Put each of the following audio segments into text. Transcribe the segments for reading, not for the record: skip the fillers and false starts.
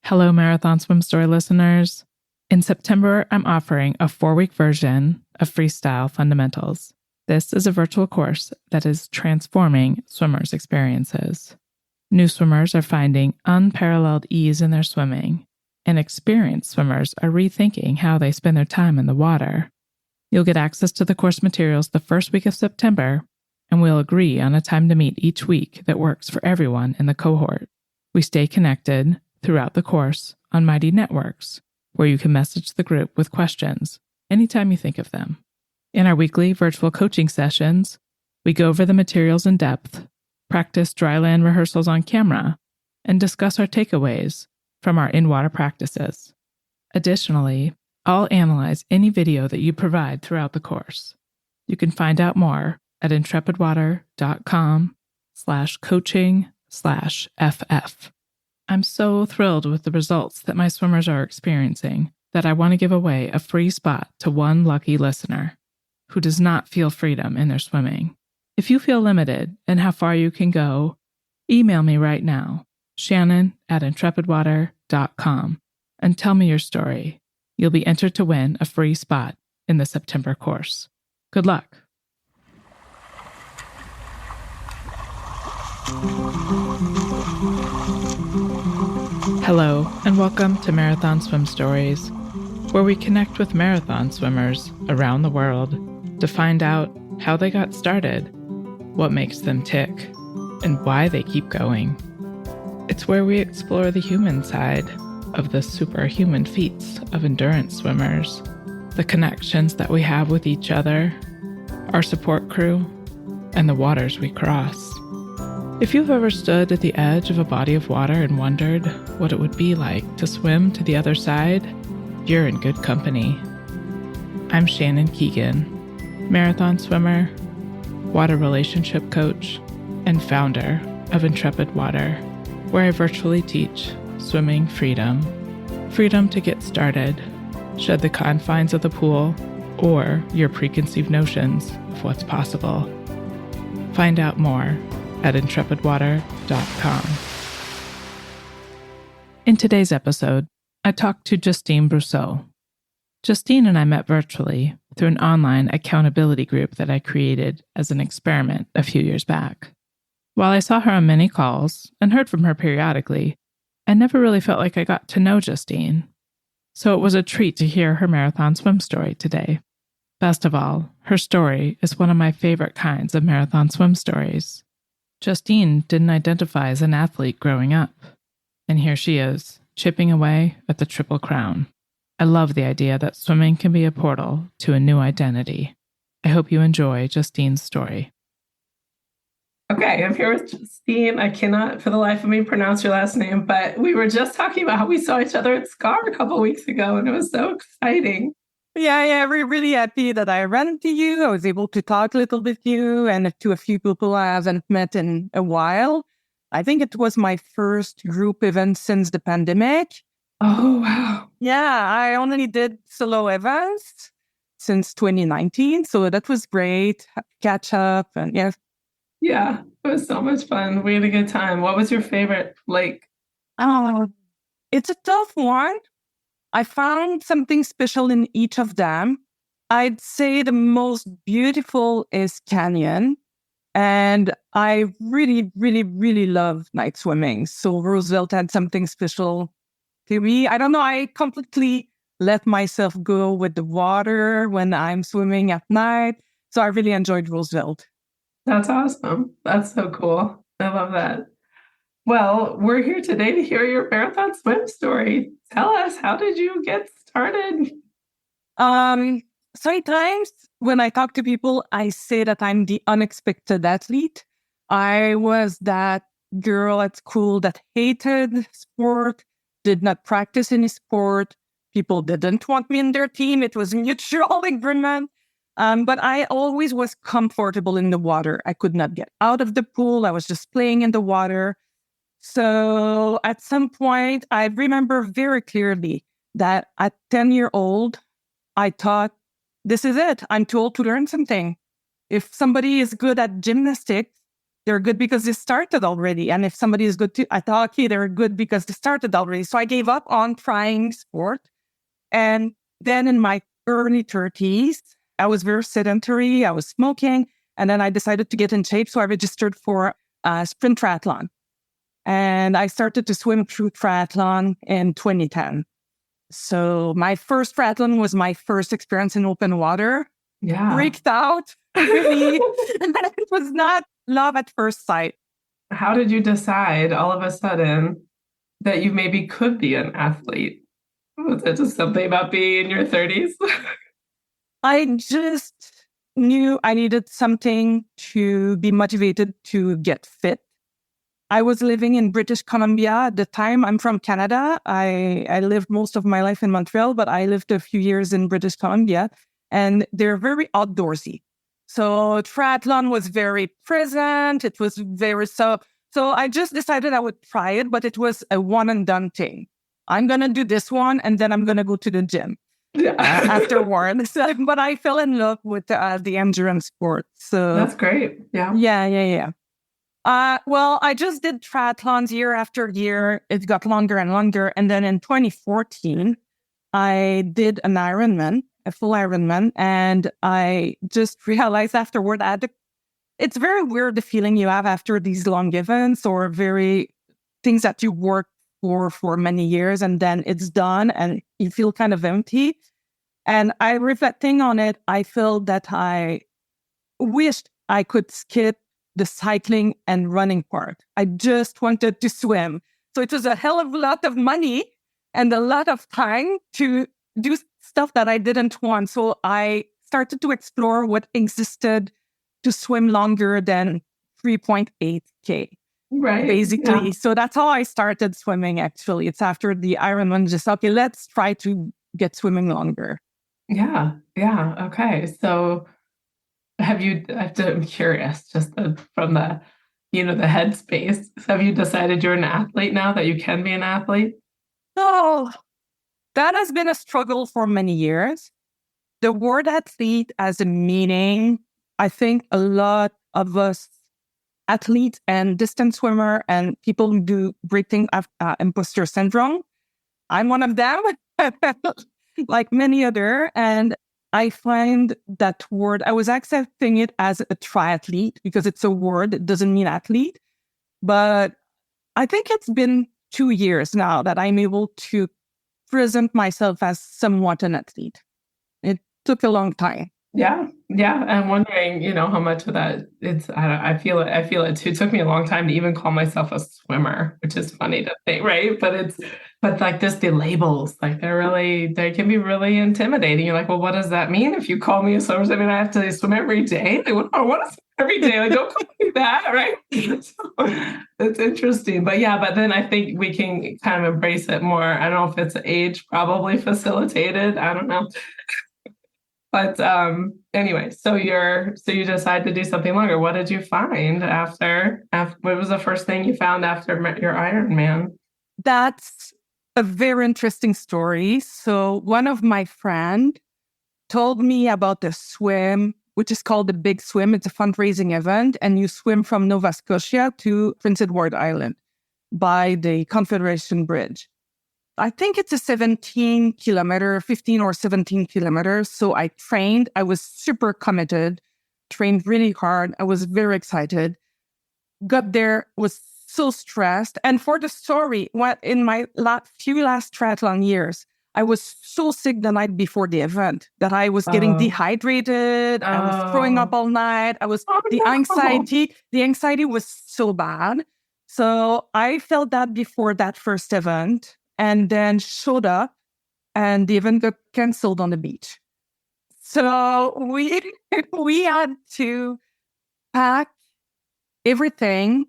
Hello, Marathon Swim Story listeners. In September, I'm offering a 4-week version of Freestyle Fundamentals. This is a virtual course that is transforming swimmers' experiences. New swimmers are finding unparalleled ease in their swimming, and experienced swimmers are rethinking how they spend their time in the water. You'll get access to the course materials the first week of September, and we'll agree on a time to meet each week that works for everyone in the cohort. We stay connected throughout the course on Mighty Networks, where you can message the group with questions anytime you think of them. In our weekly virtual coaching sessions, we go over the materials in depth, practice dryland rehearsals on camera, and discuss our takeaways from our in-water practices. Additionally, I'll analyze any video that you provide throughout the course. You can find out more at intrepidwater.com/coaching/FF. I'm so thrilled with the results that my swimmers are experiencing that I want to give away a free spot to one lucky listener who does not feel freedom in their swimming. If you feel limited in how far you can go, email me right now, shannon@intrepidwater.com, and tell me your story. You'll be entered to win a free spot in the September course. Good luck. Hello, and welcome to Marathon Swim Stories, where we connect with marathon swimmers around the world to find out how they got started, what makes them tick, and why they keep going. It's where we explore the human side of the superhuman feats of endurance swimmers, the connections that we have with each other, our support crew, and the waters we cross. If you've ever stood at the edge of a body of water and wondered what it would be like to swim to the other side, you're in good company. I'm Shannon Keegan, marathon swimmer, water relationship coach, and founder of Intrepid Water, where I virtually teach swimming freedom. Freedom to get started, shed the confines of the pool, or your preconceived notions of what's possible. Find out more at intrepidwater.com. In today's episode, I talked to Justine Brousseau. Justine and I met virtually through an online accountability group that I created as an experiment a few years back. While I saw her on many calls and heard from her periodically, I never really felt like I got to know Justine. So it was a treat to hear her marathon swim story today. Best of all, her story is one of my favorite kinds of marathon swim stories. Justine didn't identify as an athlete growing up, and here she is, chipping away at the Triple Crown. I love the idea that swimming can be a portal to a new identity. I hope you enjoy Justine's story. Okay, I'm here with Justine. I cannot for the life of me pronounce your last name, but we were just talking about how we saw each other at SCAR a couple of weeks ago, and it was so exciting. Yeah, we're really happy that I ran into you. I was able to talk a little with you and to a few people I haven't met in a while. I think it was my first group event since the pandemic. Oh, wow. Yeah, I only did solo events since 2019, so that was great. Catch up and yeah. Yeah, it was so much fun. We had a good time. What was your favorite lake? Oh, it's a tough one. I found something special in each of them. I'd say the most beautiful is Canyon. And I really, really, really love night swimming. So Roosevelt had something special to me. I don't know. I completely let myself go with the water when I'm swimming at night. So I really enjoyed Roosevelt. That's awesome. That's so cool. I love that. Well, we're here today to hear your marathon swim story. Tell us, how did you get started? Sometimes when I talk to people, I say that I'm the unexpected athlete. I was that girl at school that hated sport, did not practice any sport. People didn't want me in their team. It was a mutual agreement. But I always was comfortable in the water. I could not get out of the pool. I was just playing in the water. So at some point, I remember very clearly that at 10-year-old, I thought, this is it. I'm too old to learn something. If somebody is good at gymnastics, They're good because they started already. And if somebody is good too, I thought, okay, they're good because they started already. So I gave up on trying sport. And then in my early 30s, I was very sedentary. I was smoking. And then I decided to get in shape. So I registered for a sprint triathlon. And I started to swim through triathlon in 2010. So my first triathlon was my first experience in open water. Yeah. Freaked out, really. It was not love at first sight. How did you decide all of a sudden that you maybe could be an athlete? Was it just something about being in your 30s? I just knew I needed something to be motivated to get fit. I was living in British Columbia at the time. I'm from Canada. I lived most of my life in Montreal, but I lived a few years in British Columbia, and they're very outdoorsy. So triathlon was very present. It was very so I just decided I would try it, but it was a one and done thing. I'm going to do this one, and then I'm going to go to the gym afterwards. But I fell in love with the endurance sport. So that's great. Yeah. Yeah. Well, I just did triathlons year after year. It got longer and longer. And then in 2014, I did an Ironman, a full Ironman. And I just realized afterward, it's very weird the feeling you have after these long events or very things that you work for many years, and then it's done and you feel kind of empty. And I reflecting on it, I feel that I wished I could skip the cycling and running part. I just wanted to swim. So it was a hell of a lot of money and a lot of time to do stuff that I didn't want. So I started to explore what existed to swim longer than 3.8K. Right. Basically. Yeah. So that's how I started swimming, actually. It's after the Ironman, just, okay, let's try to get swimming longer. Yeah. Okay. So I'm curious, just from the, the headspace. Have you decided you're an athlete now, that you can be an athlete? Oh, that has been a struggle for many years. The word athlete has a meaning. I think a lot of us athletes and distance swimmer and people who do breathing have imposter syndrome. I'm one of them, like many other. And I find that word, I was accepting it as a triathlete because it's a word. It doesn't mean athlete. But I think it's been 2 years now that I'm able to present myself as somewhat an athlete. It took a long time. Yeah. I'm wondering, how much of that I feel it too. It took me a long time to even call myself a swimmer, which is funny to think, right? But like the labels, like they can be really intimidating. You're like, well, what does that mean? If you call me a swimmer, I mean, I have to swim every day. Like, I want to swim every day. Like, don't call me that, right? So it's interesting. But then I think we can kind of embrace it more. I don't know if it's age probably facilitated. I don't know. But anyway, so you decide to do something longer. What did you find after what was the first thing you found after your Ironman? That's a very interesting story. So one of my friends told me about the swim, which is called the Big Swim. It's a fundraising event, and you swim from Nova Scotia to Prince Edward Island by the Confederation Bridge. I think it's a 15 or 17 kilometers. So I trained. I was super committed, trained really hard. I was very excited. Got there, was so stressed. And for the story, in my last triathlon years, I was so sick the night before the event that I was getting dehydrated. I was throwing up all night. The anxiety was so bad. So I felt that before that first event. And then showed up, and the event got canceled on the beach. So we had to pack everything,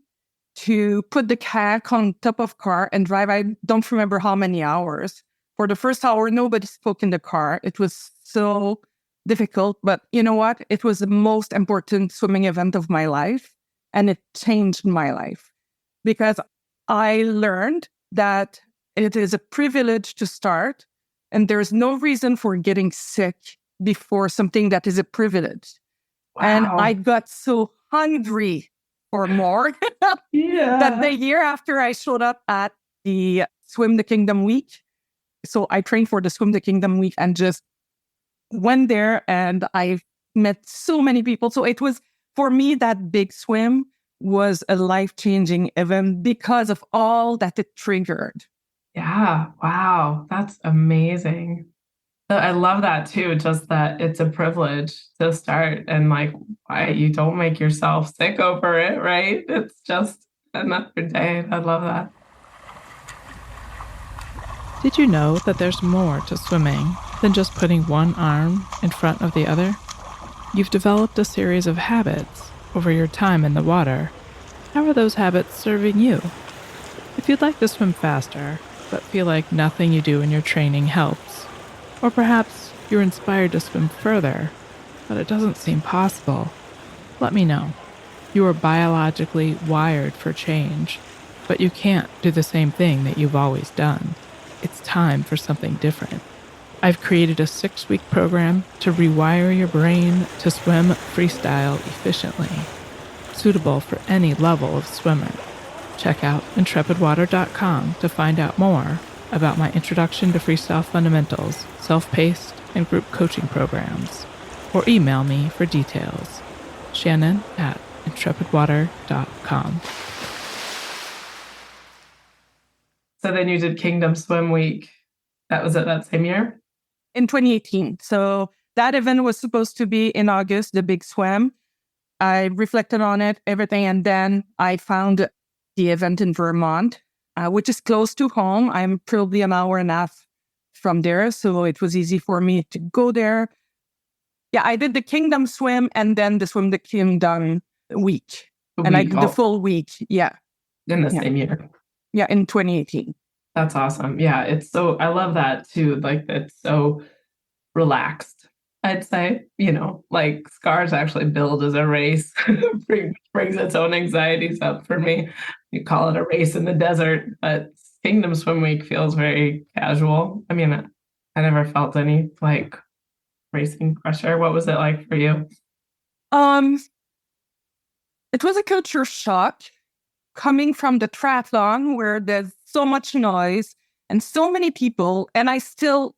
to put the kayak on top of car and drive. I don't remember how many hours. For the first hour, nobody spoke in the car. It was so difficult. But you know what? It was the most important swimming event of my life, and it changed my life because I learned that it is a privilege to start, and there's no reason for getting sick before something that is a privilege. Wow. And I got so hungry or more. Yeah. That the year after I showed up at the Swim the Kingdom week. So I trained for the Swim the Kingdom week and just went there, and I met so many people. So it was, for me, that big swim was a life-changing event because of all that it triggered. Yeah. Wow. That's amazing. I love that too, just that it's a privilege to start, and like, why you don't make yourself sick over it, right? It's just another day. I love that. Did you know that there's more to swimming than just putting one arm in front of the other? You've developed a series of habits over your time in the water. How are those habits serving you? If you'd like to swim faster, but feel like nothing you do in your training helps, or perhaps you're inspired to swim further, but it doesn't seem possible, let me know. You are biologically wired for change, but you can't do the same thing that you've always done. It's time for something different. I've created a 6-week program to rewire your brain to swim freestyle efficiently, suitable for any level of swimmer. Check out intrepidwater.com to find out more about my Introduction to Freestyle Fundamentals, self-paced, and group coaching programs, or email me for details. Shannon at intrepidwater.com. So then you did Kingdom Swim Week. That was it that same year? In 2018. So that event was supposed to be in August, the big swim. I reflected on it, everything, and then I found the event in Vermont, which is close to home. I'm probably an hour and a half from there, so it was easy for me to go there. Yeah, I did the Kingdom swim and then the Swim the Kingdom week. And I did the full week, yeah. In the same year. Yeah, in 2018. That's awesome. Yeah, I love that too. Like, it's so relaxed, I'd say. Like, scars actually build as a race. brings its own anxieties up for me. You call it a race in the desert, but Kingdom Swim Week feels very casual. I mean, I never felt any like racing pressure. What was it like for you? It was a culture shock coming from the triathlon where there's so much noise and so many people. And I still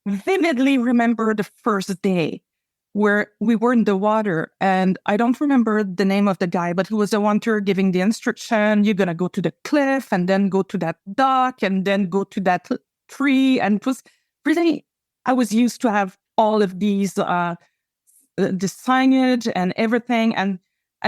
vividly remember the first day where we were in the water, and I don't remember the name of the guy, but he was the one giving the instruction. You're going to go to the cliff and then go to that dock and then go to that tree. And it was really, I was used to have all of these, the signage and everything. And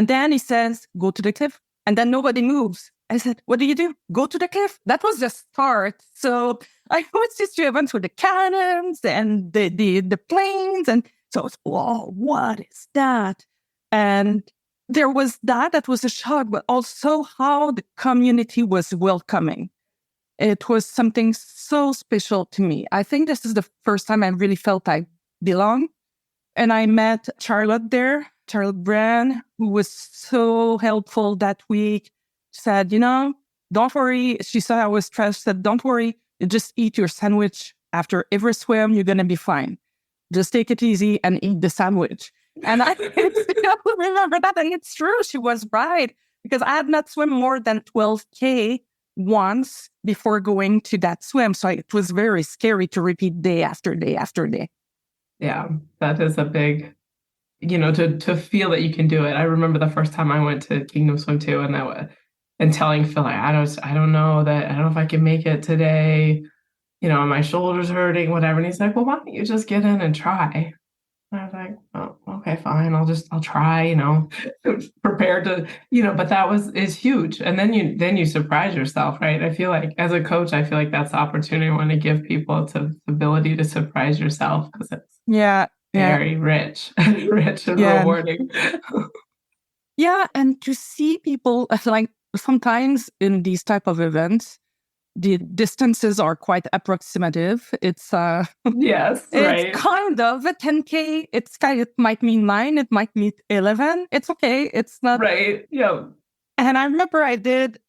then he says, go to the cliff. And then nobody moves. I said, what do you do? Go to the cliff. That was the start. So I was just to events with the cannons and the planes. And so I was, whoa, what is that? And there was that was a shock, but also how the community was welcoming. It was something so special to me. I think this is the first time I really felt I belong. And I met Charlotte there, Charlotte Brand, who was so helpful that week. Said, don't worry. She said I was stressed. Said, don't worry. You just eat your sandwich after every swim. You're going to be fine. Just take it easy and eat the sandwich. And I still remember that. And it's true. She was right. Because I had not swum more than 12K once before going to that swim. So it was very scary to repeat day after day after day. Yeah, that is a big, to feel that you can do it. I remember the first time I went to Kingdom Swim too, and telling Phil, like, I don't know if I can make it today. My shoulder's hurting, whatever. And he's like, well, why don't you just get in and try? And I was like, oh, okay, fine. I'll try, prepared to, but is huge. And then you surprise yourself, right? I feel like as a coach, that's the opportunity I want to give people, to the ability to surprise yourself, because it's very rich and rewarding. Yeah. And to see people, like, sometimes in these type of events, the distances are quite approximative. It's yes, right. It's kind of a 10K. It might mean 9, it might mean 11. It's okay. It's not right. Yeah. And I remember I did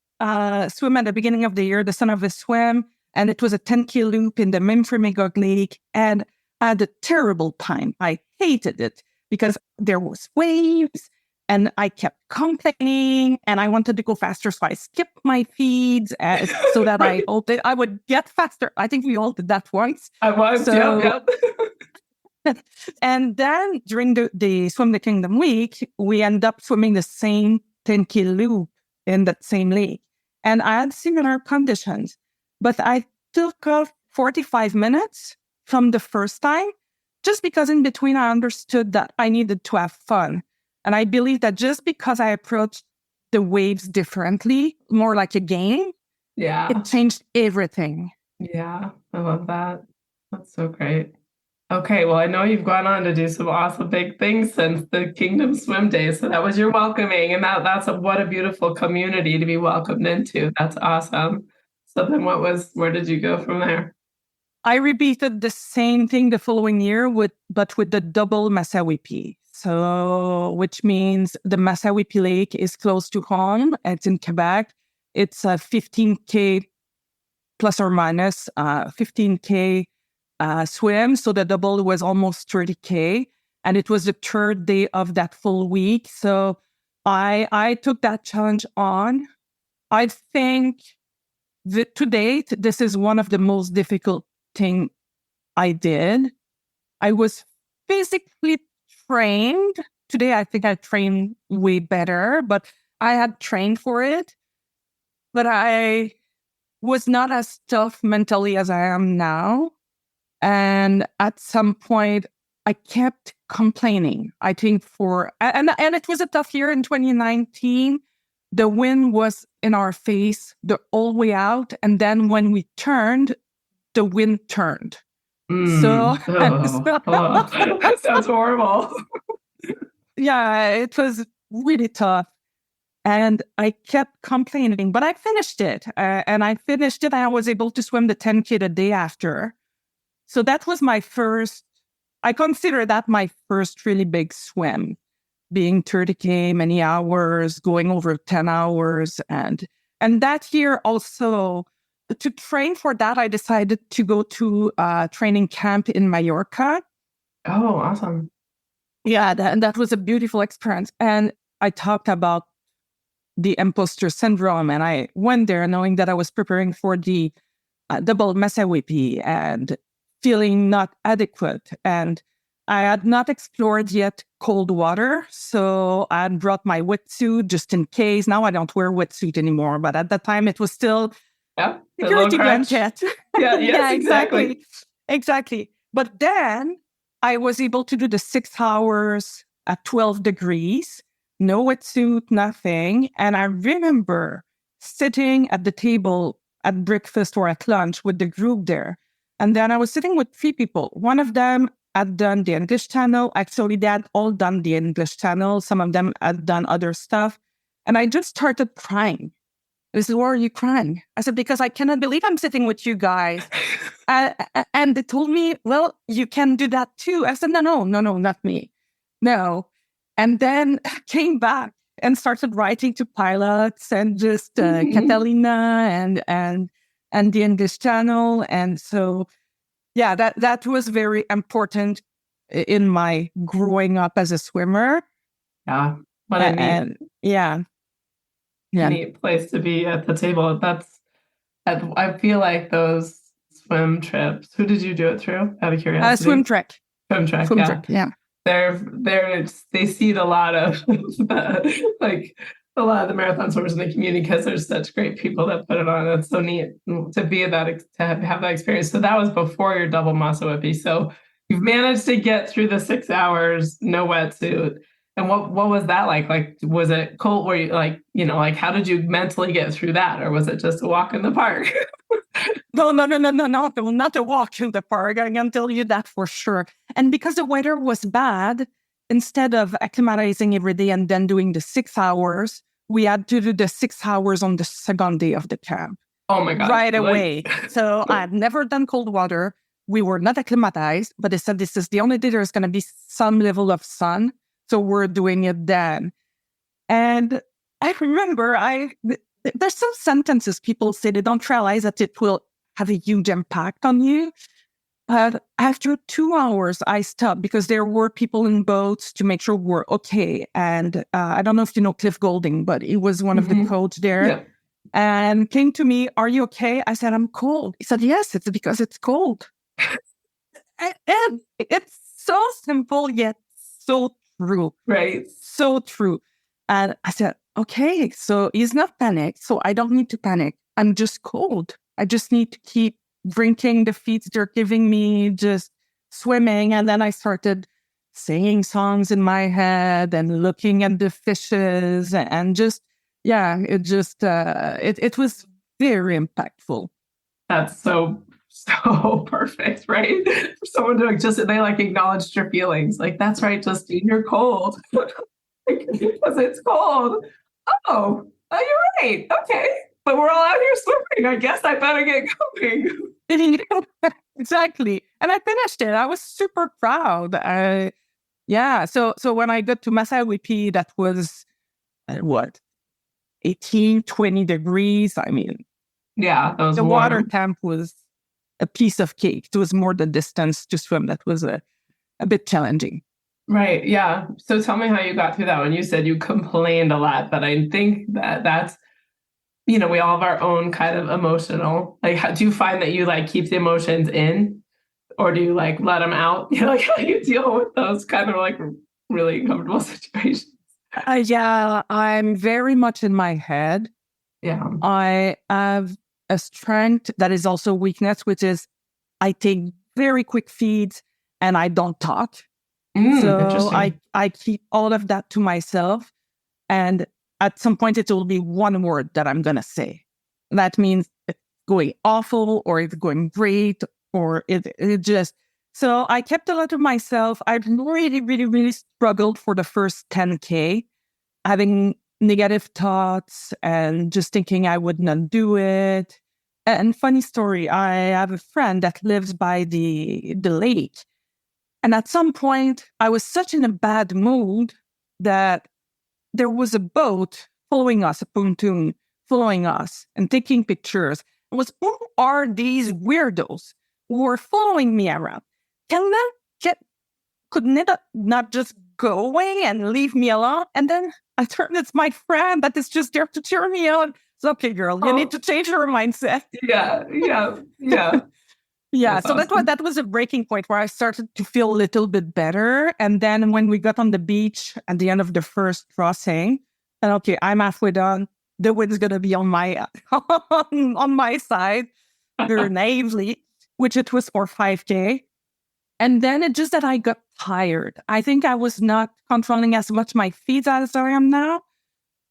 swim at the beginning of the year, the Son of a Swim, and it was a 10K loop in the Memphremagog Lake, and I had a terrible time. I hated it because there was waves And I kept complaining and I wanted to go faster. So I skipped my feeds so that Right. I would get faster. I think we all did that once. I was, So, yep. and then during the Swim the Kingdom week, we end up swimming the same 10K loop in that same lake. And I had similar conditions, but I took off 45 minutes from the first time just because in between I understood that I needed to have fun. And I believe that just because I approached the waves differently, more like a game, Yeah. it changed everything. Yeah, I love that. That's so great. Okay, well, I know you've gone on to do some awesome big things since the Kingdom Swim Days. So that was your welcoming, and what a beautiful community to be welcomed into. That's awesome. So then where did you go from there? I repeated the same thing the following year but with the double Masawipi. So, which means the Masawipi Lake is close to home. It's in Quebec. It's a 15K plus or minus 15K swim. So the double was almost 30K. And it was the third day of that full week. So I took that challenge on. I think that to date, this is one of the most difficult thing I did. I was physically trained. Today, I think I train way better, but I had trained for it. But I was not as tough mentally as I am now. And at some point, I kept complaining. I think and it was a tough year in 2019. The wind was in our face the whole way out. And then when we turned, the wind turned. So, That sounds horrible. Yeah, it was really tough. And I kept complaining, but I finished it. And I was able to swim the 10K the day after. So that was I consider that my first really big swim, being 30K, many hours, going over 10 hours. And that year also, to train for that, I decided to go to a training camp in Mallorca. Oh, awesome. Yeah, that was a beautiful experience. And I talked about the imposter syndrome. And I went there knowing that I was preparing for the double Masawipi and feeling not adequate. And I had not explored yet cold water. So I had brought my wetsuit just in case. Now I don't wear wetsuit anymore. But at that time, it was still security blanket. Yeah, yes, yeah, exactly. But then I was able to do the 6 hours at 12 degrees, no wetsuit, nothing. And I remember sitting at the table at breakfast or at lunch with the group there. And then I was sitting with 3 people. One of them had done the English channel. Actually, they had all done the English channel. Some of them had done other stuff. And I just started crying. They said, "Why are you crying?" I said, "Because I cannot believe I'm sitting with you guys." And they told me, "Well, you can do that too." I said, no, not me. No. And then came back and started writing to pilots and just Catalina and the English channel. And so, yeah, that was very important in my growing up as a swimmer. Yeah. What a neat place to be at the table. I feel like those swim trips. Who did you do it through? Out of curiosity. Swim Trek. Swim Trek. Yeah. They seed a lot of a lot of the marathon swimmers in the community because there's such great people that put it on. It's so neat to be to have that experience. So that was before your double Masawipi. So you've managed to get through the 6 hours, no wetsuit. And what was that like? Like, was it cold? Were you how did you mentally get through that? Or was it just a walk in the park? No, not a walk in the park. I can tell you that for sure. And because the weather was bad, instead of acclimatizing every day and then doing the 6 hours, we had to do the 6 hours on the second day of the camp. Oh my God. Right away. So I had never done cold water. We were not acclimatized, but they said this is the only day there's going to be some level of sun. So we're doing it then. And I remember there's some sentences people say they don't realize that it will have a huge impact on you. But after 2 hours, I stopped because there were people in boats to make sure we're okay. And I don't know if you know Cliff Golding, but he was one of the coach there. Yeah. And came to me, "Are you okay?" I said, "I'm cold." He said, "Yes, it's because it's cold." And it's so simple, yet so true. Right. So true. And I said, "Okay, so he's not panicked, so I don't need to panic. I'm just cold. I just need to keep drinking the feeds they're giving me, just swimming." And then I started singing songs in my head and looking at the fishes and just, it was very impactful. That's so perfect, right? For someone to they like acknowledged your feelings. Like, that's right, Justine, you're cold. Because it's cold. Oh, you're right. Okay. But we're all out here swimming. I guess I better get going. Exactly. And I finished it. I was super proud. So when I got to Masawipi, that was what, 18, 20 degrees. I mean, yeah, that was the warm. water temp was a piece of cake. It was more the distance to swim that was a bit challenging. Right. Yeah. So tell me how you got through that one. You said you complained a lot, but I think that's, we all have our own kind of emotional, like, how do you find that you like keep the emotions in, or do you like let them out? Like, how do you deal with those kind of like really uncomfortable situations? Yeah, I'm very much in my head. Yeah. I have a strength that is also a weakness, which is I take very quick feeds and I don't talk. So I keep all of that to myself. And at some point, it will be one word that I'm going to say. That means it's going awful or it's going great or it just... So I kept a lot of myself. I really, really, really struggled for the first 10K, having negative thoughts and just thinking I would not do it. And funny story, I have a friend that lives by the lake. And at some point, I was such in a bad mood that there was a boat following us, a pontoon following us and taking pictures. It was, who are these weirdos who are following me around? Could not just go away and leave me alone? And then I turned, it's my friend that is just there to cheer me on. It's okay, girl. You need to change your mindset. Yeah. Yeah, That's so awesome. that was a breaking point where I started to feel a little bit better. And then when we got on the beach at the end of the first crossing, and okay, I'm halfway done. The wind's gonna be on my on my side, very naively, which it was for 5K. And then it's just that I got tired. I think I was not controlling as much my feeds as I am now.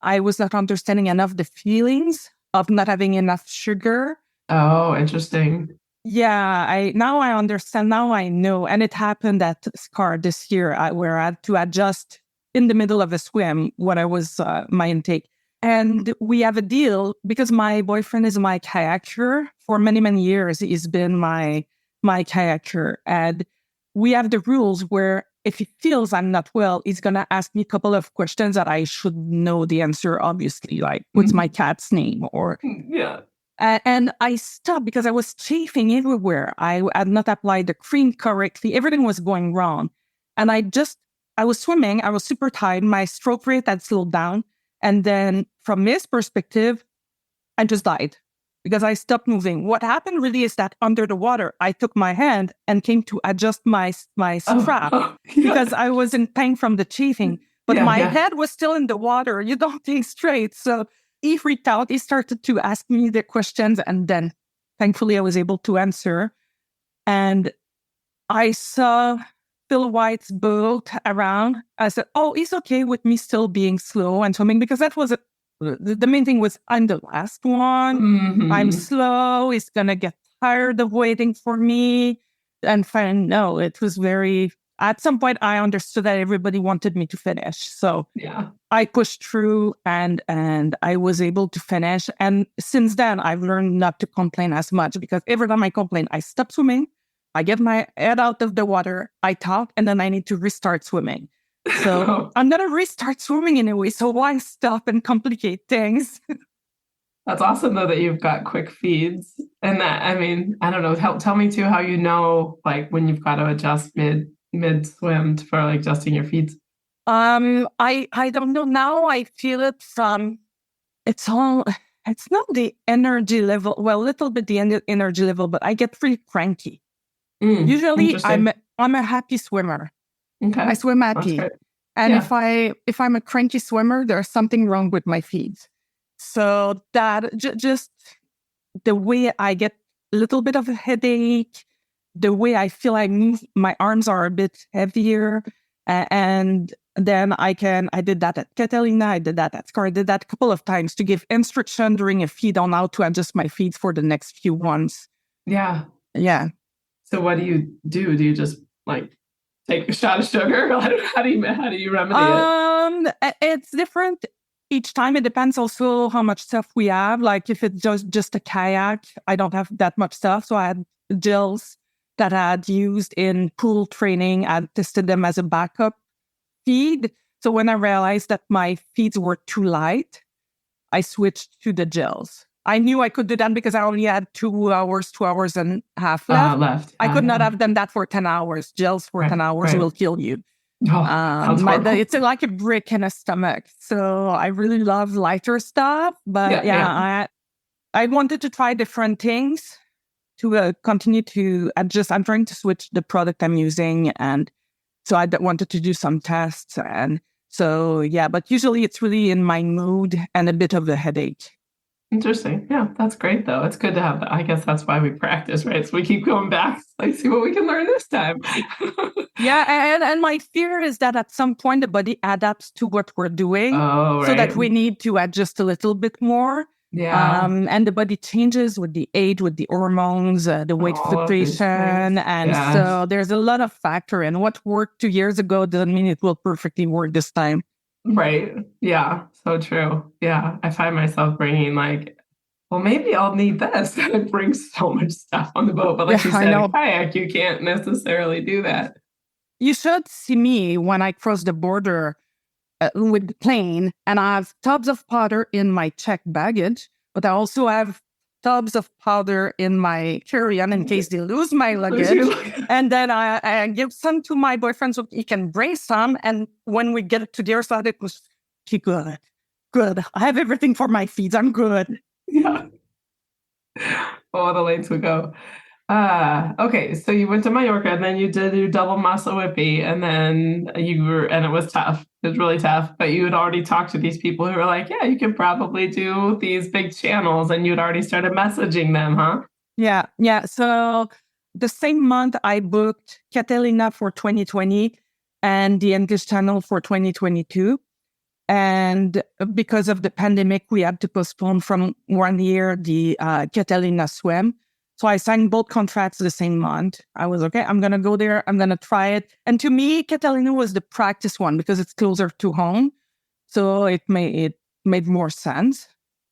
I was not understanding enough the feelings of not having enough sugar. Oh, interesting. Yeah, now I understand. Now I know. And it happened at SCAR this year where I had to adjust in the middle of a swim what I was my intake. And we have a deal because my boyfriend is my kayaker. For many, many years, he's been my kayaker. And we have the rules where if he feels I'm not well, he's going to ask me a couple of questions that I should know the answer, obviously, like what's my cat's name or... Yeah. And I stopped because I was chafing everywhere. I had not applied the cream correctly. Everything was going wrong. And I was swimming. I was super tired. My stroke rate had slowed down. And then from his perspective, I just died because I stopped moving. What happened really is that under the water, I took my hand and came to adjust my strap because I was in pain from the chafing. But my head was still in the water. You don't think straight. So he freaked out. He started to ask me the questions. And then thankfully I was able to answer. And I saw Phil White's boat around. I said, oh, he's okay with me still being slow and swimming because that was the main thing was I'm the last one. Mm-hmm. I'm slow. He's going to get tired of waiting for me. And no, it was very... At some point, I understood that everybody wanted me to finish. So I pushed through and I was able to finish. And since then, I've learned not to complain as much because every time I complain, I stop swimming. I get my head out of the water. I talk and then I need to restart swimming. So I'm going to restart swimming anyway. So why stop and complicate things? That's awesome though that you've got quick feeds. And that, I mean, I don't know, tell me too how you know like when you've got to adjust mid swim for like adjusting your feeds. I don't know. Now I feel it from it's not the energy level, well, a little bit the energy level, but I get pretty cranky. Usually I'm a happy swimmer. Okay. I swim happy. And if I'm a cranky swimmer, there's something wrong with my feet. So that just the way I get a little bit of a headache, the way I feel I move, my arms are a bit heavier. And then I did that at Catalina, I did that at Scar, I did that a couple of times to give instruction during a feed on how to adjust my feet for the next few ones. Yeah. Yeah. So what do you do? Do you just like take a shot of sugar? How do you remedy it? It's different each time. It depends also how much stuff we have. Like if it's just a kayak, I don't have that much stuff. So I had gels that I had used in pool training. I tested them as a backup feed. So when I realized that my feeds were too light, I switched to the gels. I knew I could do that because I only had 2 hours and a half left. I could not have done that for 10 hours. Gels for 10 hours will kill you. It's like a brick in a stomach. So I really love lighter stuff. But I wanted to try different things to continue to adjust. I'm trying to switch the product I'm using. And so I wanted to do some tests. And so, but usually it's really in my mood and a bit of a headache. Interesting. Yeah, that's great though. It's good to have that. I guess that's why we practice, right? So we keep going back, like see what we can learn this time. And my fear is that at some point the body adapts to what we're doing, so that we need to adjust a little bit more. Yeah. And the body changes with the age, with the hormones, the weight fluctuation, and so there's a lot of factor. And what worked 2 years ago doesn't mean it will perfectly work this time. Right. Yeah. So true. Yeah. I find myself bringing like, well, maybe I'll need this. I bring so much stuff on the boat, but like you said, a kayak, you can't necessarily do that. You should see me when I cross the border with the plane, and I have tubs of powder in my checked baggage, but I also have tubs of powder in my carry-on in case they lose my luggage. And then I give some to my boyfriend so he can bring some. And when we get to their side, it was good. I have everything for my feet. I'm good. Yeah. Oh, the lengths would go. Okay, so you went to Mallorca and then you did your double Masa Whippy, and then and it was tough. It was really tough, but you had already talked to these people who were like, yeah, you can probably do these big channels, and you'd already started messaging them, huh? Yeah. So the same month I booked Catalina for 2020 and the English channel for 2022. And because of the pandemic, we had to postpone from 1 year the Catalina swim. So I signed both contracts the same month. I was okay, I'm going to go there. I'm going to try it. And to me, Catalina was the practice one because it's closer to home. So it made more sense.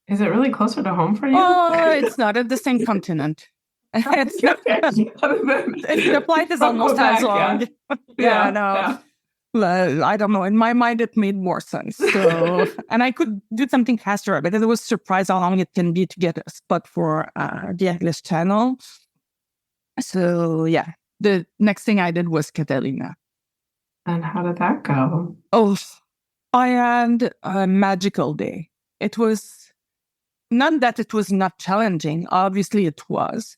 Is it really closer to home for you? Oh, it's not at the same continent. The flight is almost as long. Yeah. I don't know. In my mind, it made more sense. So, and I could do something faster because I was surprised how long it can be to get a spot for the English channel. So, the next thing I did was Catalina. And how did that go? Oh, I had a magical day. It was not that it was not challenging. Obviously, it was.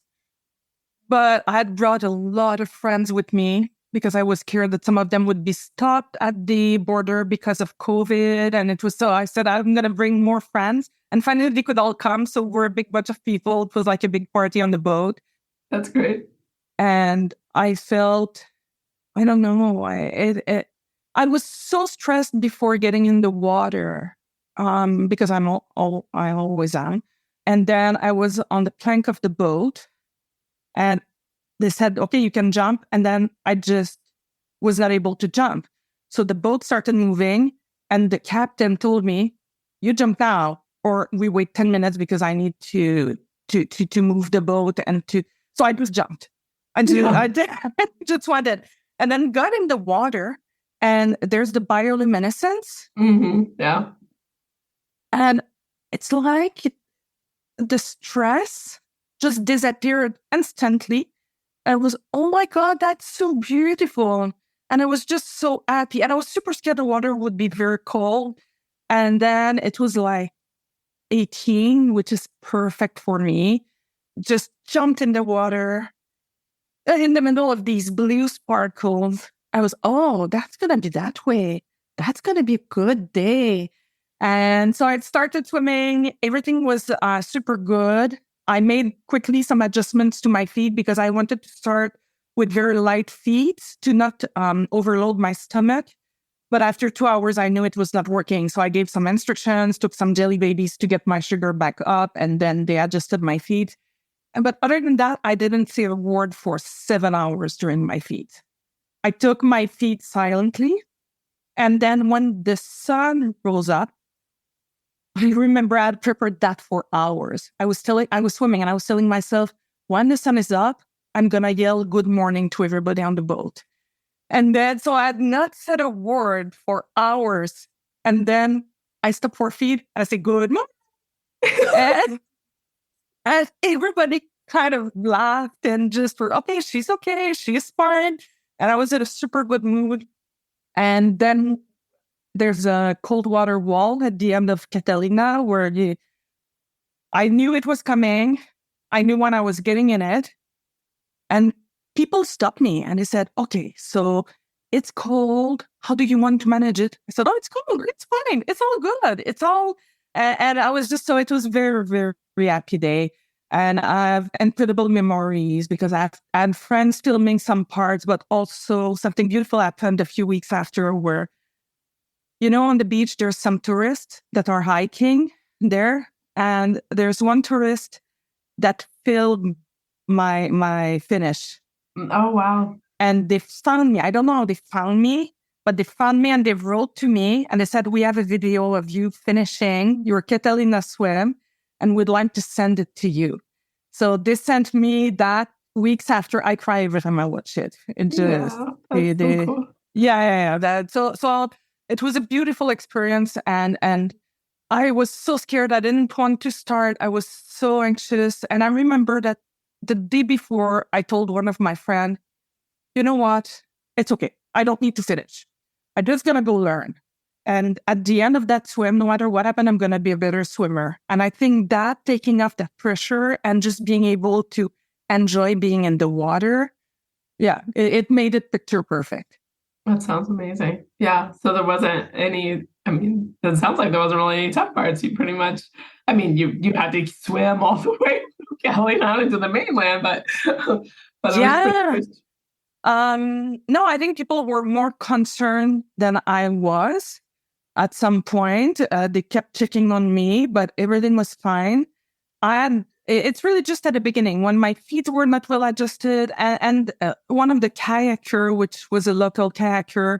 But I had brought a lot of friends with me, because I was scared that some of them would be stopped at the border because of COVID. And it was so I said, I'm going to bring more friends. And finally, they could all come. So we're a big bunch of people. It was like a big party on the boat. That's great. And I felt, I don't know why. I was so stressed before getting in the water because I always am. And then I was on the plank of the boat. And they said, okay, you can jump. And then I just was not able to jump. So the boat started moving and the captain told me, you jump now or we wait 10 minutes because I need to move the boat so I just jumped. I just wanted. And then got in the water and there's the bioluminescence. Mm-hmm. Yeah. And it's like the stress just disappeared instantly. I was, oh my God, that's so beautiful. And I was just so happy. And I was super scared the water would be very cold. And then it was like 18, which is perfect for me. Just jumped in the water in the middle of these blue sparkles. I was, oh, that's going to be that way. That's going to be a good day. And so I started swimming. Everything was super good. I made quickly some adjustments to my feet because I wanted to start with very light feet to not overload my stomach. But after 2 hours, I knew it was not working. So I gave some instructions, took some jelly babies to get my sugar back up, and then they adjusted my feet. But other than that, I didn't say a word for 7 hours during my feet. I took my feet silently. And then when the sun rose up, I remember I had prepared that for hours. I was swimming and I was telling myself, when the sun is up, I'm going to yell good morning to everybody on the boat. And then, so I had not said a word for hours. And then I stopped for feed and I said, good morning. And everybody kind of laughed and just were, okay, she's fine. And I was in a super good mood. And then there's a cold water wall at the end of Catalina where I knew it was coming. I knew when I was getting in it. And people stopped me and they said, okay, so it's cold. How do you want to manage it? I said, oh, it's cold. It's fine. It's all good. It's all... And I was just, so it was very, very, very happy day. And I have incredible memories because I had friends filming some parts, but also something beautiful happened a few weeks after where, on the beach, there's some tourists that are hiking there. And there's one tourist that filmed my finish. Oh, wow. And they found me. I don't know how they found me, but they found me and they wrote to me and they said, we have a video of you finishing your Catalina swim and we'd like to send it to you. So they sent me that weeks after. I cry every time I watch it. It just, so cool. Yeah. So it was a beautiful experience. And I was so scared. I didn't want to start. I was so anxious. And I remember that the day before, I told one of my friends, you know what? It's okay. I don't need to finish. I'm just going to go learn. And at the end of that swim, no matter what happened, I'm going to be a better swimmer. And I think that taking off that pressure and just being able to enjoy being in the water, it made it picture perfect. That sounds amazing. Yeah. So there wasn't any, it sounds like there wasn't really any tough parts. You pretty much, you had to swim all the way from Catalina into the mainland, but yeah. No, I think people were more concerned than I was at some point. They kept checking on me, but everything was fine. It's really just at the beginning when my feet were not well adjusted. And one of the kayaker, which was a local kayaker,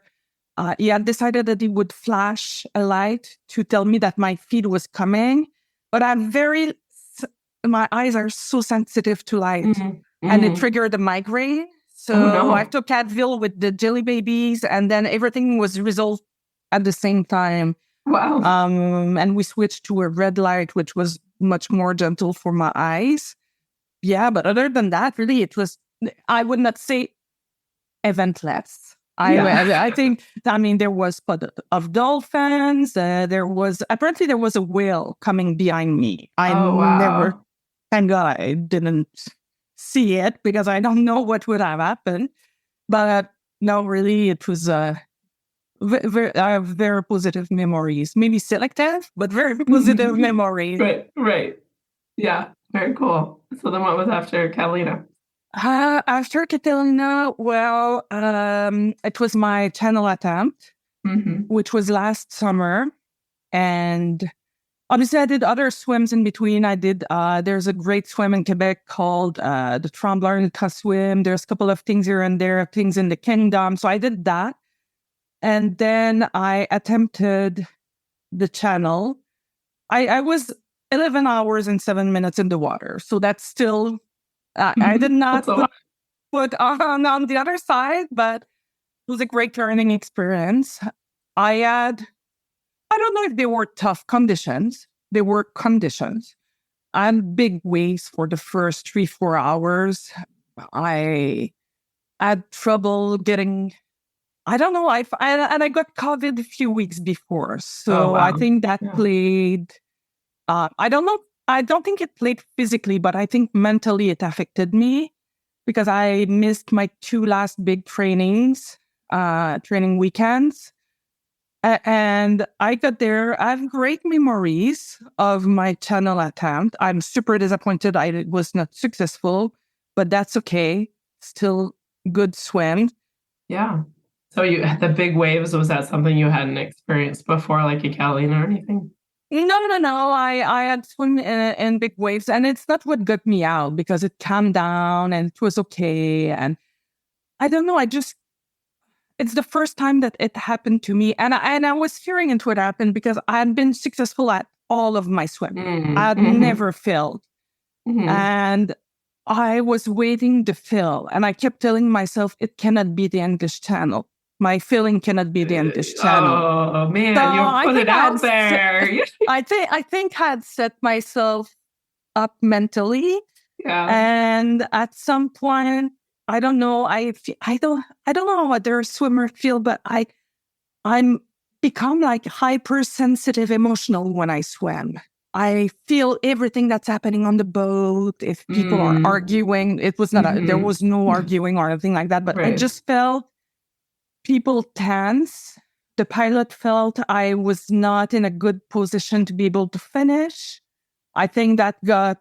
he had decided that he would flash a light to tell me that my feet was coming. But my eyes are so sensitive to light and it triggered a migraine. So I took Advil with the jelly babies and then everything was resolved at the same time. Wow. And we switched to a red light, which was much more gentle for my eyes. Yeah, but other than that, really, it was, I would not say eventless. I think, there was spot of dolphins. Apparently there was a whale coming behind me. Never, thank God I didn't see it because I don't know what would have happened. But no, really, it was very positive memories. Maybe selective, but very positive memories. Right. Yeah, very cool. So then what was after Catalina? After Catalina, it was my channel attempt, which was last summer. And obviously I did other swims in between. There's a great swim in Quebec called the Tremblant swim. There's a couple of things here and there, things in the kingdom. So I did that. And then I attempted the channel. I was 11 hours and 7 minutes in the water. So that's still, I did not put on the other side, but it was a great learning experience. I don't know if they were tough conditions. They were conditions. had big waves for the first 3-4 hours. I had trouble getting. I don't know. I got COVID a few weeks before, Oh, so I wow. think that Yeah. played. I don't know. I don't think it played physically, but I think mentally it affected me because I missed my 2 last big training weekends. And I got there. I have great memories of my channel attempt. I'm super disappointed I was not successful, but that's okay. Still good swim. Yeah. So you the big waves, was that something you hadn't experienced before, like a Galleon or anything? No. I had swim in big waves, and it's not what got me out because it calmed down and it was okay. And I don't know. It's the first time that it happened to me, and I was fearing it would happen because I had been successful at all of my swim. I had Mm-hmm. never failed, Mm-hmm. and I was waiting to fail, and I kept telling myself it cannot be the English Channel. My feeling cannot be the English Channel. Oh So man, you I put think it out there. I think I had set myself up mentally, Yeah. and at some point, I don't know. I don't know how other swimmers feel, but I'm become like hypersensitive, emotional when I swim. I feel everything that's happening on the boat. If people are arguing, it was not there was no arguing or anything like that, but I Right. just felt people tense. The pilot felt I was not in a good position to be able to finish. I think that got,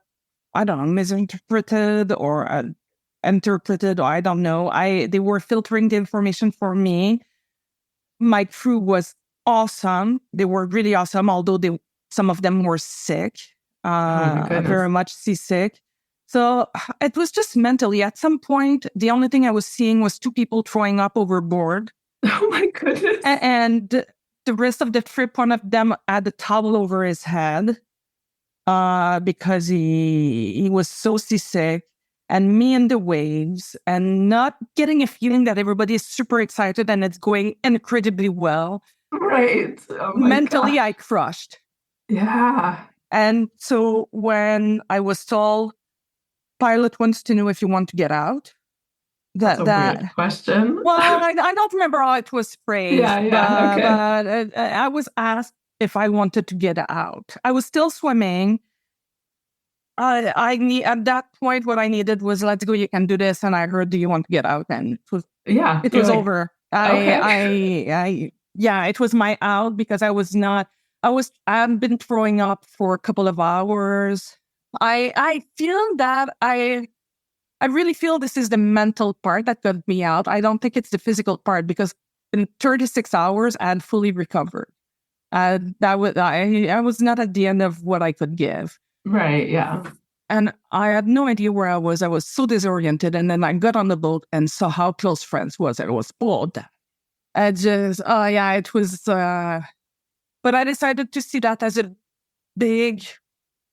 I don't know, misinterpreted or interpreted, or I don't know. They were filtering the information for me. My crew was awesome. They were really awesome, although some of them were sick, Oh my goodness. very much seasick. So it was just mentally. At some point, the only thing I was seeing was 2 people throwing up overboard. Oh my goodness. And the rest of the trip, one of them had a towel over his head because he was so seasick. And me in the waves and not getting a feeling that everybody is super excited and it's going incredibly well. Right. Oh my Mentally, God. I crushed. Yeah. And so when I was told, pilot wants to know if you want to get out, That's a weird question. well, I don't remember how it was phrased, Yeah. Okay. but I was asked if I wanted to get out. I was still swimming. At that point, what I needed was, let's go, you can do this. And I heard, do you want to get out? And Yeah. it was over. Okay. It was my out because I've been throwing up for a couple of hours. I feel that I really feel this is the mental part that got me out. I don't think it's the physical part because in 36 hours, I had fully recovered. I was not at the end of what I could give. Right. Yeah. And I had no idea where I was. I was so disoriented. And then I got on the boat and saw how close friends was. I was bored. I just, it was, but I decided to see that as a big,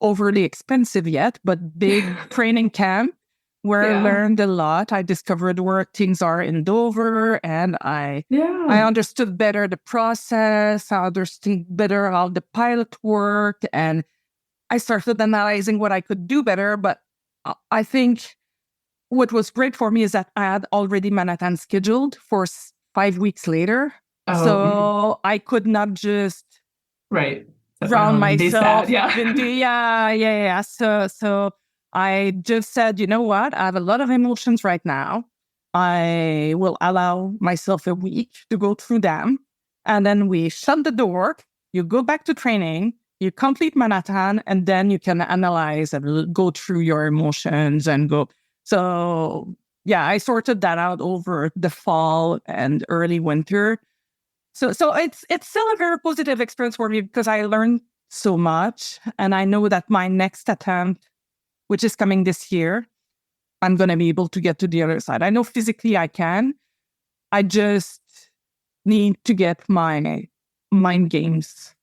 overly expensive yet, but big training camp where I learned a lot. I discovered where things are in Dover, and I understood better the process. I understood better how the pilot worked, and I started analyzing what I could do better. But I think what was great for me is that I had already Manhattan scheduled for 5 weeks later. Oh. So I could not just drown myself. So I just said, you know what? I have a lot of emotions right now. I will allow myself a week to go through them. And then we shut the door. You go back to training. You complete Manhattan. And then you can analyze and go through your emotions and go. So yeah, I sorted that out over the fall and early winter. So it's still a very positive experience for me because I learned so much. And I know that my next attempt, which is coming this year, I'm going to be able to get to the other side. I know physically I can. I just need to get my mind games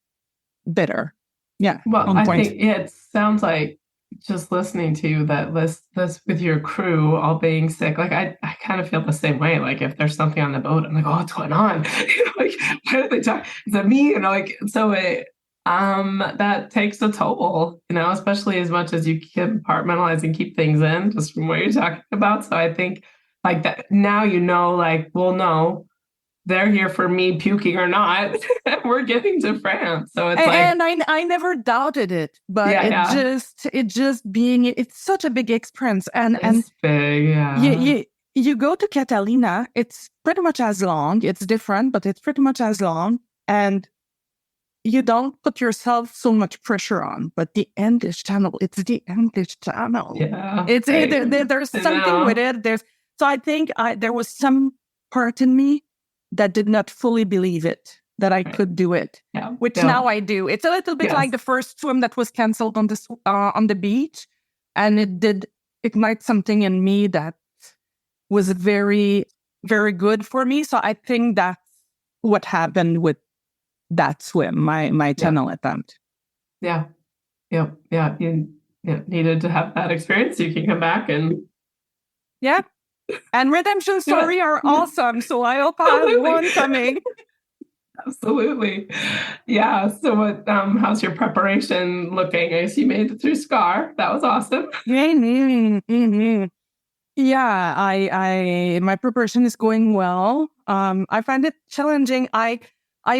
better. Yeah. Well, I think it sounds like, just listening to you, that this with your crew all being sick, like I kind of feel the same way. Like if there's something on the boat, I'm like, oh, what's going on? Like, why are they talking? Is it me? Like, so That takes a toll, especially as much as you compartmentalize and keep things in, just from what you're talking about. So I think like that now, like, well, no, they're here for me puking or not. We're getting to France. So it's like, and I never doubted it, but yeah. it's such a big experience. And It's big, yeah. you go to Catalina, it's pretty much as long. It's different, but it's pretty much as long. And you don't put yourself so much pressure on. But the English Channel, it's the English Channel. Yeah. It's there's something with it. So I think there was some part in me that did not fully believe it, that I could do it, which now I do. It's a little bit like the first swim that was canceled on the beach, and it did ignite something in me that was very, very good for me. So I think that's what happened with that swim, my channel attempt. Yeah. You needed to have that experience so you can come back and and redemption story are awesome. So I hope I have one coming. Absolutely. Yeah. So what how's your preparation looking? I guess you made it through SCAR. That was awesome. Yeah, my preparation is going well. I find it challenging. I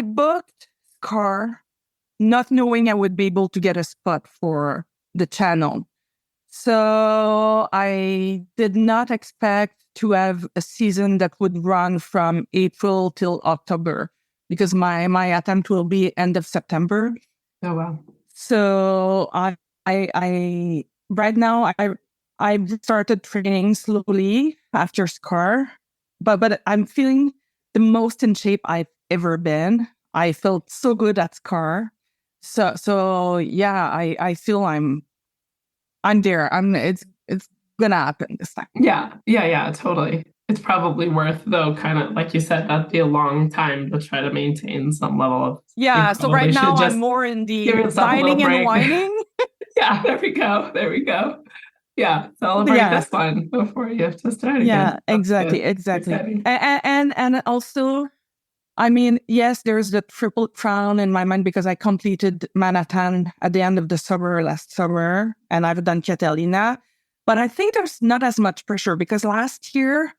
booked SCAR not knowing I would be able to get a spot for the channel. So I did not expect to have a season that would run from April till October, because my attempt will be end of September. Oh wow! So I right now I started training slowly after SCAR, but I'm feeling the most in shape I've ever been. I felt so good at SCAR. So yeah, I feel I'm there. It's gonna happen this time. Yeah, totally. It's probably worth, though, kind of like you said, that'd be a long time to try to maintain some level of. So right now I'm more in the dining and whining. Yeah, there we go. Yeah, celebrate this one before you have to start again. Yeah, exactly. And also, I mean, yes, there's the triple crown in my mind because I completed Manhattan at the end of the summer last summer, and I've done Catalina. But I think there's not as much pressure because last year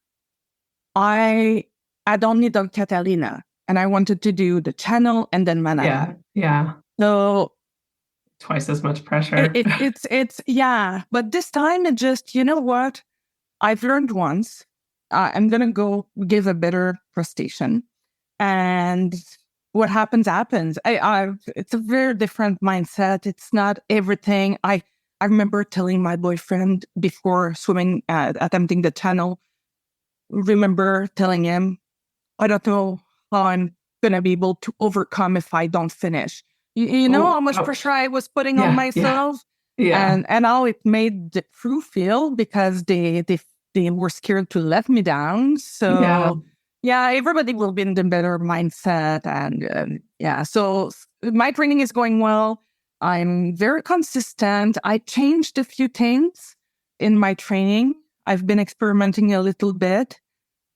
I had only done Catalina and I wanted to do the channel and then Manhattan. Yeah. So twice as much pressure. But this time it just, you know what? I've learned once. I'm going to go give a better prestation. And what happens. It's a very different mindset. It's not everything. I remember telling my boyfriend before swimming, attempting the channel, remember telling him, I don't know how I'm going to be able to overcome if I don't finish. You know how much pressure I was putting on myself? Yeah. And how it made the crew feel because they were scared to let me down. So everybody will be in the better mindset. And so my training is going well. I'm very consistent. I changed a few things in my training. I've been experimenting a little bit,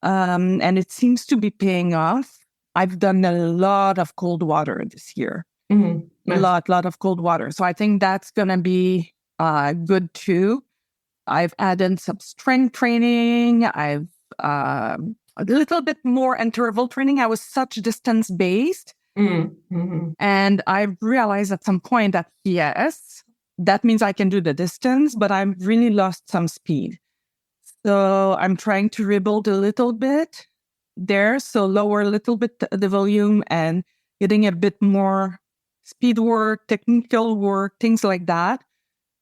and it seems to be paying off. I've done a lot of cold water this year. Mm-hmm. Nice. Lot of cold water. So I think that's going to be good too. I've added some strength training. I've a little bit more interval training. I was such distance based. Mm-hmm. And I realized at some point that, yes, that means I can do the distance, but I've really lost some speed. So I'm trying to rebuild a little bit there. So lower a little bit the volume and getting a bit more speed work, technical work, things like that.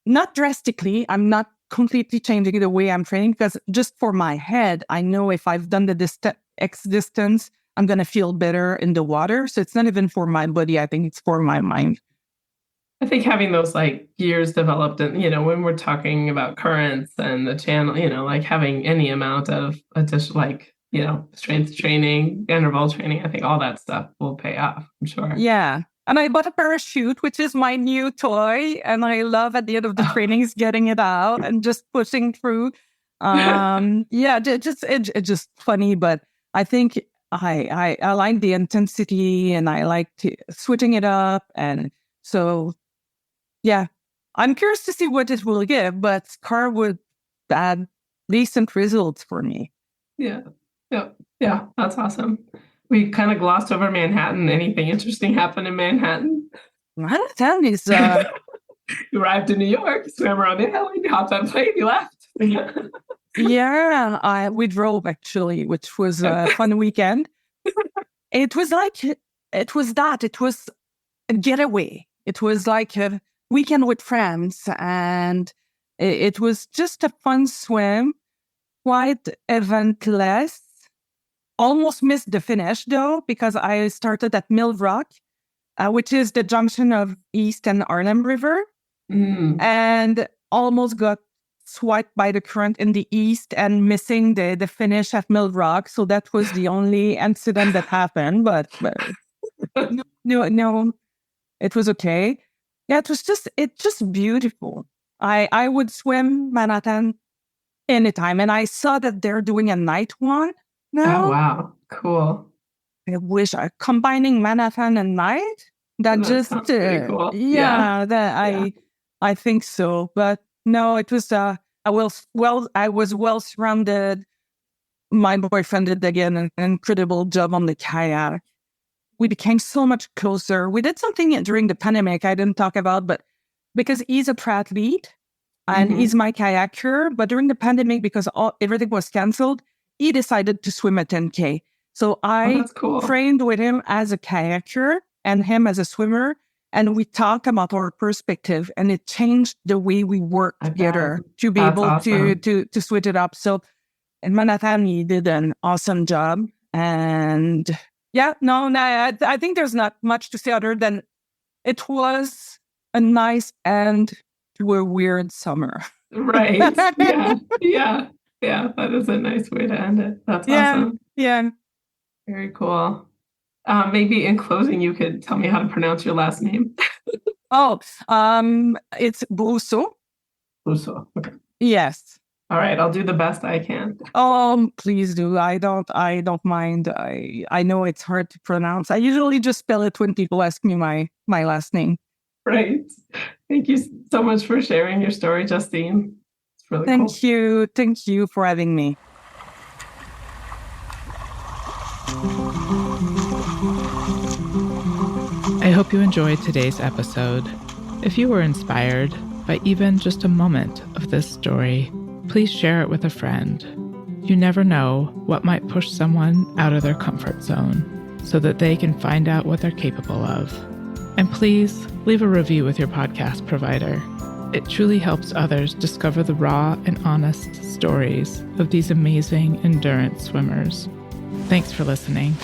Not drastically. I'm not completely changing the way I'm training because just for my head, I know if I've done the X distance, I'm going to feel better in the water. So it's not even for my body. I think it's for my mind. I think having those like gears developed and, when we're talking about currents and the channel, like having any amount of additional, strength training, interval training, I think all that stuff will pay off, I'm sure. Yeah. And I bought a parachute, which is my new toy. And I love at the end of the trainings getting it out and just pushing through. It's just funny, but I think I like the intensity and I like switching it up and So yeah, I'm curious to see what it will give, but Scar would add decent results for me. Yeah. That's awesome. We kind of glossed over Manhattan. Anything interesting happened in Manhattan? Manhattan is You arrived in New York, swam around Italy, hopped on a plane, you left. yeah, we drove actually, which was a fun weekend. It was a getaway. It was like a weekend with friends, and it was just a fun swim, quite eventless. Almost missed the finish though, because I started at Mill Rock, which is the junction of East and Harlem River, and almost got swiped by the current in the east and missing the finish at Mill Rock. So that was the only incident that happened, but no, it was okay. Yeah, it's just beautiful. I would swim Manhattan anytime, and I saw that they're doing a night one now. Oh, wow. Cool. I wish combining Manhattan and night. That sounds pretty cool. I think so. But no, it was I was well surrounded. My boyfriend did again an incredible job on the kayak. We became so much closer. We did something during the pandemic I didn't talk about, but because he's a triathlete and he's my kayaker, but during the pandemic, because everything was canceled, he decided to swim a 10K. So I trained with him as a kayaker and him as a swimmer, and we talked about our perspective, and it changed the way we work together to be able to switch it up. So in Manhattan, he did an awesome job. And I think there's not much to say other than it was a nice end to a weird summer. Right. Yeah. That is a nice way to end it. That's awesome. Yeah. Very cool. Maybe in closing, you could tell me how to pronounce your last name. It's Brousseau. Brousseau. Okay. Yes. All right, I'll do the best I can. Please do. I don't mind. I know it's hard to pronounce. I usually just spell it when people ask me my last name. Right. Thank you so much for sharing your story, Justine. It's really cool. Thank you. Thank you for having me. I hope you enjoyed today's episode. If you were inspired by even just a moment of this story, please share it with a friend. You never know what might push someone out of their comfort zone so that they can find out what they're capable of. And please leave a review with your podcast provider. It truly helps others discover the raw and honest stories of these amazing endurance swimmers. Thanks for listening.